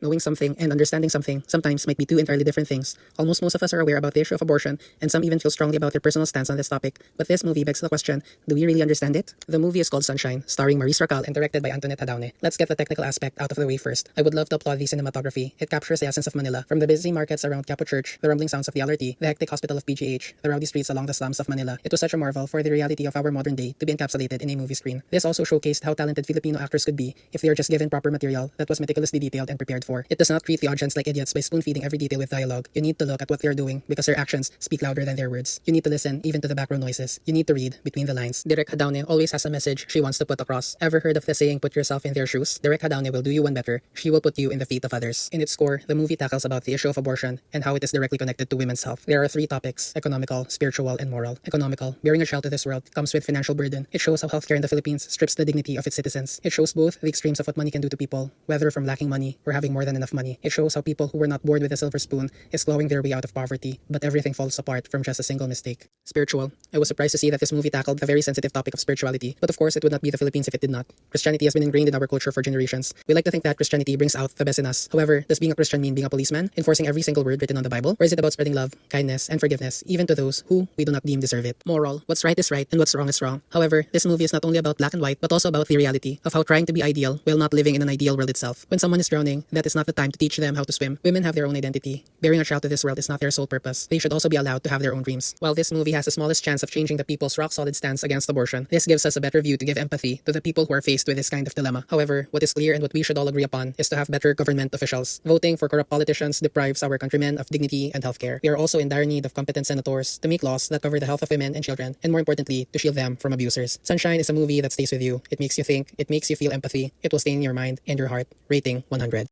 Knowing something and understanding something sometimes might be two entirely different things. Almost most of us are aware about the issue of abortion, and some even feel strongly about their personal stance on this topic. But this movie begs the question, do we really understand it? The movie is called Sunshine, starring Maurice Racal and directed by Antoinette Adaune. Let's get the technical aspect out of the way first. I would love to applaud the cinematography. It captures the essence of Manila. From the busy markets around Quiapo Church, the rumbling sounds of the LRT, the hectic hospital of PGH, the rowdy streets along the slums of Manila. It was such a marvel for the reality of our modern day to be encapsulated in a movie screen. This also showcased how talented Filipino actors could be if they are just given proper material that was meticulously detailed and prepared for. It does not treat the audience like idiots by spoon-feeding every detail with dialogue. You need to look at what they're doing because their actions speak louder than their words. You need to listen even to the background noises. You need to read between the lines. Direk Hadaune always has a message she wants to put across. Ever heard of the saying, put yourself in their shoes? Direk Hadaune will do you one better. She will put you in the feet of others. In its core, the movie tackles about the issue of abortion and how it is directly connected to women's health. There are three topics: economical, spiritual, and moral. Economical, bearing a child to this world comes with financial burden. It shows how healthcare in the Philippines strips the dignity of its citizens. It shows both the extremes of what money can do to people, whether from lacking money or having more than enough money. It shows how people who were not born with a silver spoon is clawing their way out of poverty, but everything falls apart from just a single mistake. Spiritual. I was surprised to see that this movie tackled the very sensitive topic of spirituality, but of course it would not be the Philippines if it did not. Christianity has been ingrained in our culture for generations. We like to think that Christianity brings out the best in us. However, does being a Christian mean being a policeman, enforcing every single word written on the Bible? Or is it about spreading love, kindness, and forgiveness, even to those who we do not deem deserve it? Moral. What's right is right, and what's wrong is wrong. However, this movie is not only about black and white, but also about the reality of how trying to be ideal while not living in an ideal world itself. When someone is drowning, that is not the time to teach them how to swim. Women have their own identity. Bearing a child to this world is not their sole purpose. They should also be allowed to have their own dreams. While this movie has the smallest chance of changing the people's rock-solid stance against abortion, this gives us a better view to give empathy to the people who are faced with this kind of dilemma. However, what is clear and what we should all agree upon is to have better government officials. Voting for corrupt politicians deprives our countrymen of dignity and healthcare. We are also in dire need of competent senators to make laws that cover the health of women and children, and more importantly, to shield them from abusers. Sunshine is a movie that stays with you. It makes you think, it makes you feel empathy. It will stay in your mind and your heart. Rating 100.